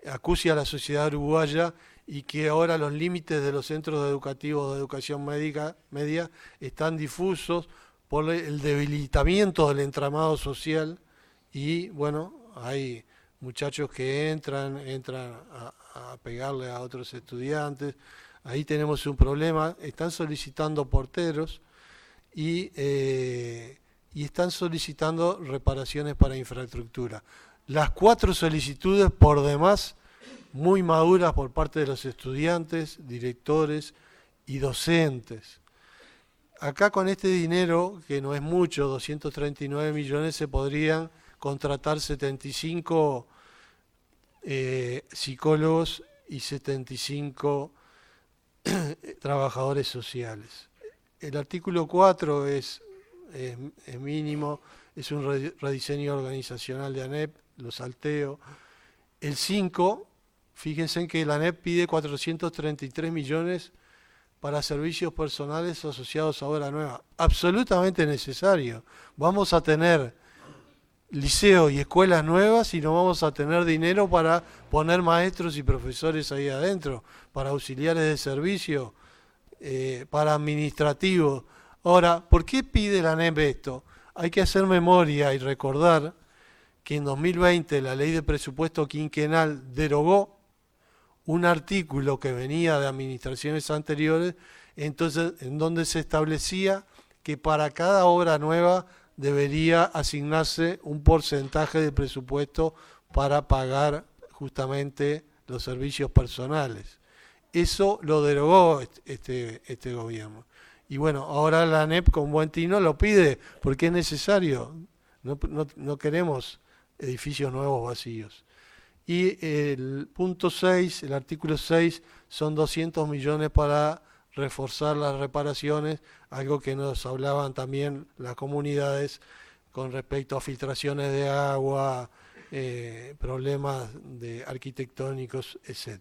acucia a la sociedad uruguaya y que ahora los límites de los centros educativos de educación media están difusos por el debilitamiento del entramado social, y bueno, hay muchachos que entran a pegarle a otros estudiantes. Ahí tenemos un problema. Están solicitando porteros y están solicitando reparaciones para infraestructura. Las 4 solicitudes por demás muy maduras por parte de los estudiantes, directores y docentes. Acá con este dinero, que no es mucho, 239 millones, se podrían contratar 75 psicólogos y 75 trabajadores sociales. El artículo 4 es mínimo, es un rediseño organizacional de ANEP, lo salteo. El 5, fíjense en que la ANEP pide 433 millones para servicios personales asociados a obra nueva. Absolutamente necesario. Vamos a tener liceos y escuelas nuevas y no vamos a tener dinero para poner maestros y profesores ahí adentro, para auxiliares de servicio, para administrativos. Ahora, ¿por qué pide la ANEP esto? Hay que hacer memoria y recordar que en 2020 la Ley de Presupuesto Quinquenal derogó un artículo que venía de administraciones anteriores, entonces, en donde se establecía que para cada obra nueva debería asignarse un porcentaje de presupuesto para pagar justamente los servicios personales. Eso lo derogó este gobierno. Y bueno, ahora la ANEP con buen tino lo pide porque es necesario. No queremos edificios nuevos vacíos. Y el punto 6, el artículo 6, son 200 millones para reforzar las reparaciones, algo que nos hablaban también las comunidades con respecto a filtraciones de agua, problemas arquitectónicos, etc.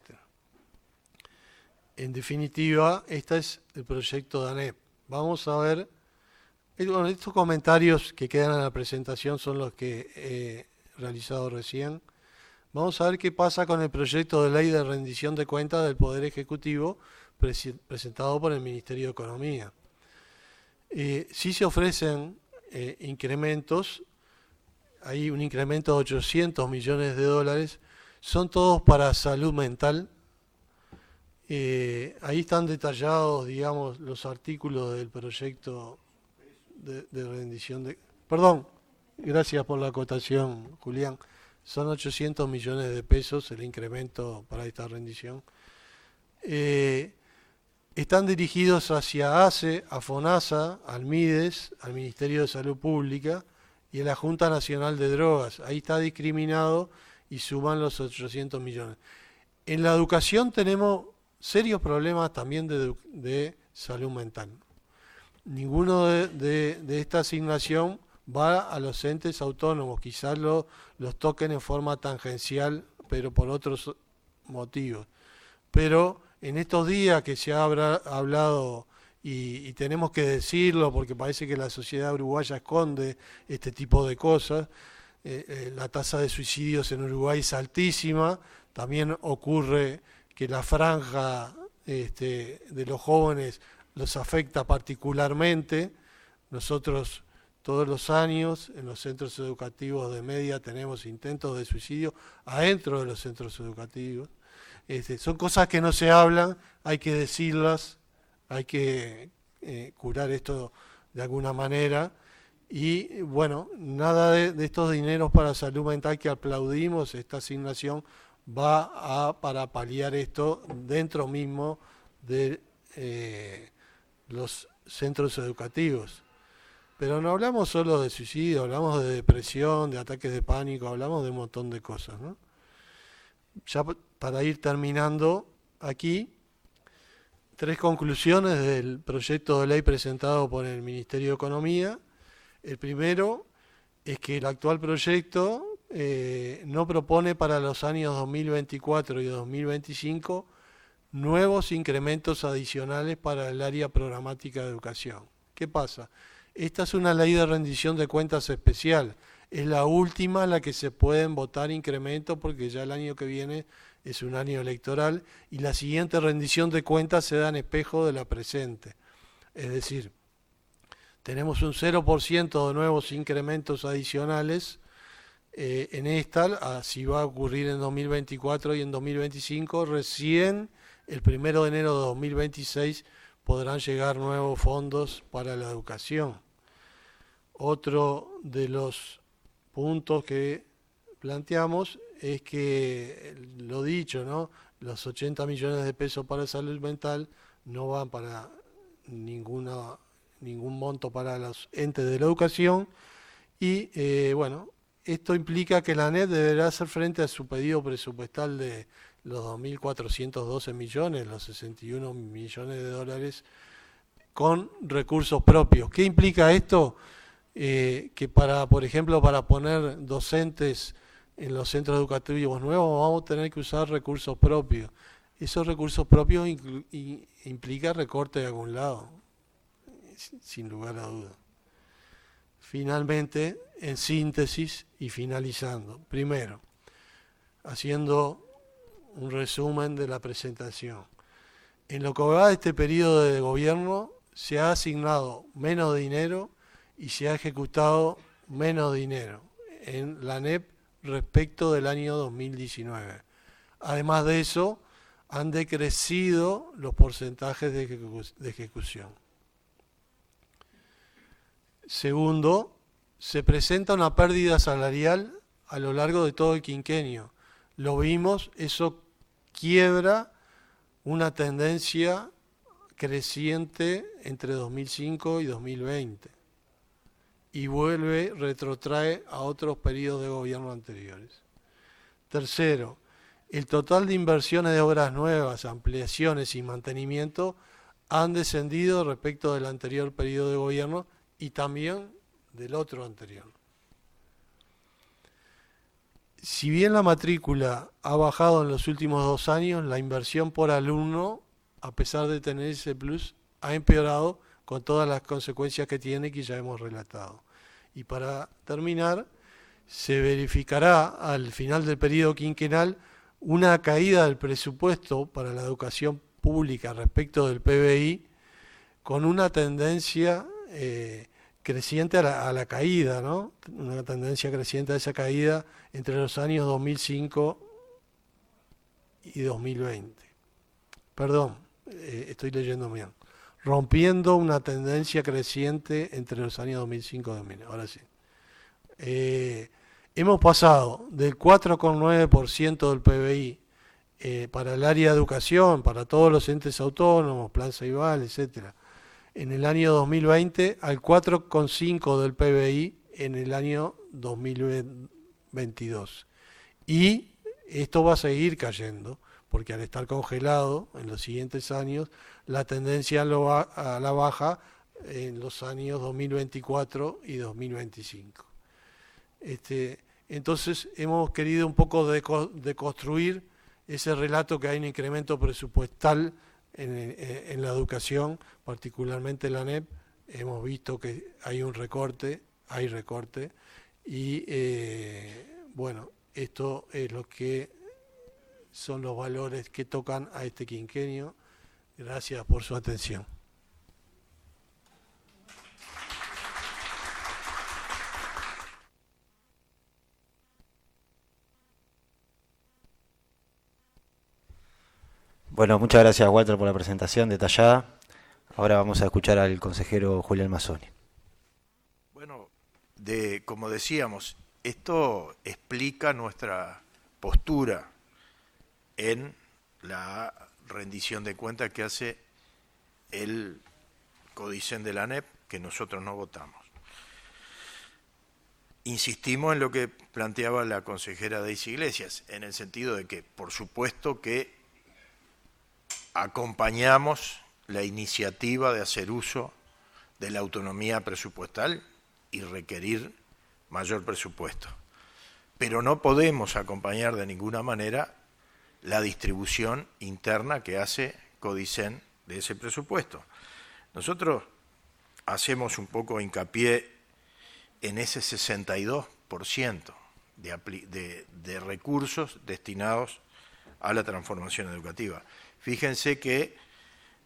En definitiva, este es el proyecto de ANEP. Vamos a ver, bueno, estos comentarios que quedan en la presentación son los que he realizado recién. Vamos a ver qué pasa con el proyecto de ley de rendición de cuentas del Poder Ejecutivo presentado por el Ministerio de Economía. Sí se ofrecen incrementos, hay un incremento de 800 millones de dólares, son todos para salud mental. Ahí están detallados, digamos, los artículos del proyecto de rendición de... Perdón, gracias por la acotación, Julián. Son 800 millones de pesos el incremento para esta rendición. Están dirigidos hacia ACE, a FONASA, al MIDES, al Ministerio de Salud Pública y a la Junta Nacional de Drogas. Ahí está discriminado y suman los 800 millones. En la educación tenemos serios problemas también de salud mental. Ninguno de esta asignación va a los entes autónomos, quizás los toquen en forma tangencial, pero por otros motivos. Pero en estos días que se ha hablado, y tenemos que decirlo porque parece que la sociedad uruguaya esconde este tipo de cosas, la tasa de suicidios en Uruguay es altísima, también ocurre que la franja de los jóvenes los afecta particularmente. Nosotros todos los años en los centros educativos de media tenemos intentos de suicidio adentro de los centros educativos. Son cosas que no se hablan, hay que decirlas, hay que curar esto de alguna manera. Y bueno, nada de estos dineros para salud mental que aplaudimos, esta asignación va para paliar esto dentro mismo de los centros educativos. Pero no hablamos solo de suicidio, hablamos de depresión, de ataques de pánico, hablamos de un montón de cosas, ¿no? Ya para ir terminando aquí, 3 conclusiones del proyecto de ley presentado por el Ministerio de Economía. El primero es que el actual proyecto no propone para los años 2024 y 2025 nuevos incrementos adicionales para el área programática de educación. ¿Qué pasa? Esta es una ley de rendición de cuentas especial. Es la última en la que se pueden votar incrementos porque ya el año que viene es un año electoral y la siguiente rendición de cuentas se da en espejo de la presente. Es decir, tenemos un 0% de nuevos incrementos adicionales en esta, así va a ocurrir en 2024 y en 2025. Recién el 1 de enero de 2026 podrán llegar nuevos fondos para la educación. Otro de los puntos que planteamos es que, lo dicho, ¿no? Los 80 millones de pesos para salud mental no van para ningún monto para los entes de la educación y, bueno, esto implica que la ANEP deberá hacer frente a su pedido presupuestal de los 2.412 millones, los 61 millones de dólares, con recursos propios. ¿Qué implica esto? Que por ejemplo, para poner docentes en los centros educativos nuevos vamos a tener que usar recursos propios. Esos recursos propios implica recorte de algún lado, sin lugar a duda. Finalmente, en síntesis y finalizando, primero, haciendo un resumen de la presentación. En lo que va de este periodo de gobierno se ha asignado menos dinero y se ha ejecutado menos dinero en la ANEP respecto del año 2019. Además de eso, han decrecido los porcentajes de ejecución. Segundo, se presenta una pérdida salarial a lo largo de todo el quinquenio. Lo vimos, eso quiebra una tendencia creciente entre 2005 y 2020 y retrotrae a otros periodos de gobierno anteriores. Tercero, el total de inversiones de obras nuevas, ampliaciones y mantenimiento han descendido respecto del anterior periodo de gobierno y también del otro anterior. Si bien la matrícula ha bajado en los últimos 2 años, la inversión por alumno, a pesar de tener ese plus, ha empeorado con todas las consecuencias que tiene que ya hemos relatado. Y para terminar, se verificará al final del periodo quinquenal una caída del presupuesto para la educación pública respecto del PBI, con una tendencia creciente a la caída, ¿no? Una tendencia creciente a esa caída entre los años 2005 y 2020. Perdón, estoy leyendo bien. Rompiendo una tendencia creciente entre los años 2005 y 2020. Ahora sí. Hemos pasado del 4,9% del PBI para el área de educación, para todos los entes autónomos, Plan Ceibal, etcétera, en el año 2020 al 4,5% del PBI en el año 2022. Y esto va a seguir cayendo, porque al estar congelado en los siguientes años, la tendencia a la baja en los años 2024 y 2025. Entonces hemos querido un poco deconstruir ese relato que hay un incremento presupuestal en la educación, particularmente en la ANEP. Hemos visto que hay recorte, y bueno, esto es lo que son los valores que tocan a este quinquenio. Gracias por su atención. Bueno, muchas gracias, Walter, por la presentación detallada. Ahora vamos a escuchar al consejero Julián Mazzoni. Bueno, como decíamos, esto explica nuestra postura en la rendición de cuentas que hace el Codicen de la ANEP, que nosotros no votamos. insistimos en lo que planteaba la consejera Daisy Iglesias, en el sentido de que, por supuesto, que acompañamos la iniciativa de hacer uso de la autonomía presupuestal y requerir mayor presupuesto. Pero no podemos acompañar de ninguna manera la distribución interna que hace Codicen de ese presupuesto. Nosotros hacemos un poco hincapié en ese 62% de recursos destinados a la transformación educativa. Fíjense que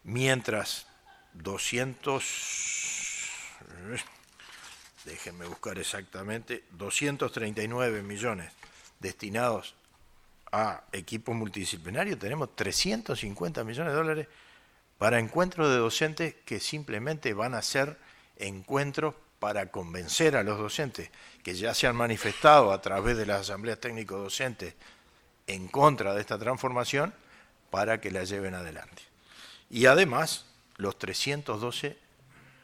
mientras 239 millones destinados a equipos multidisciplinarios, tenemos 350 millones de dólares para encuentros de docentes que simplemente van a ser encuentros para convencer a los docentes que ya se han manifestado a través de las asambleas técnico-docentes en contra de esta transformación para que la lleven adelante. Y además, los 312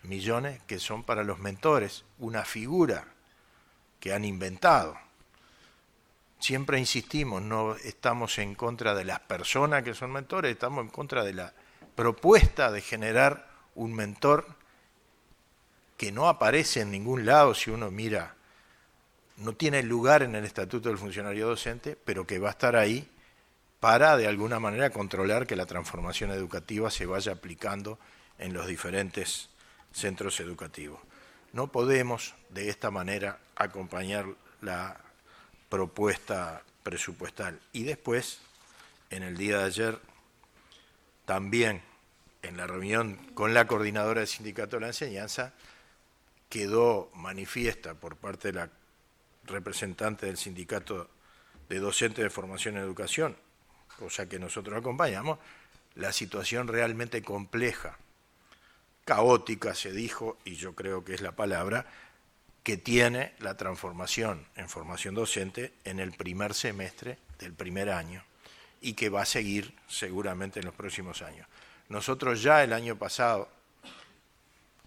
millones que son para los mentores, una figura que han inventado. Siempre insistimos, no estamos en contra de las personas que son mentores, estamos en contra de la propuesta de generar un mentor que no aparece en ningún lado si uno mira, no tiene lugar en el Estatuto del Funcionario Docente, pero que va a estar ahí para de alguna manera controlar que la transformación educativa se vaya aplicando en los diferentes centros educativos. No podemos de esta manera acompañar la propuesta presupuestal. Y después, en el día de ayer, también en la reunión con la coordinadora del Sindicato de la Enseñanza, quedó manifiesta por parte de la representante del Sindicato de Docentes de Formación en Educación, cosa que nosotros acompañamos, la situación realmente compleja, caótica, se dijo, y yo creo que es la palabra, que tiene la transformación en formación docente en el primer semestre del primer año y que va a seguir seguramente en los próximos años. Nosotros ya el año pasado,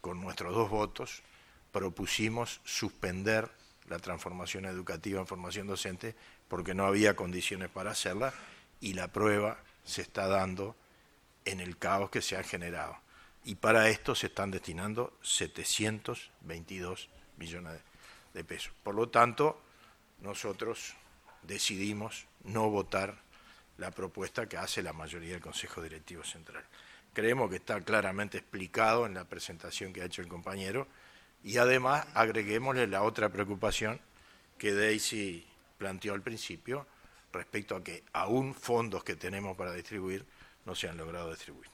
con nuestros 2 votos, propusimos suspender la transformación educativa en formación docente porque no había condiciones para hacerla y la prueba se está dando en el caos que se ha generado. Y para esto se están destinando 722 millones de pesos. Por lo tanto, nosotros decidimos no votar la propuesta que hace la mayoría del Consejo Directivo Central. Creemos que está claramente explicado en la presentación que ha hecho el compañero y además agreguémosle la otra preocupación que Daisy planteó al principio respecto a que aún fondos que tenemos para distribuir no se han logrado distribuir.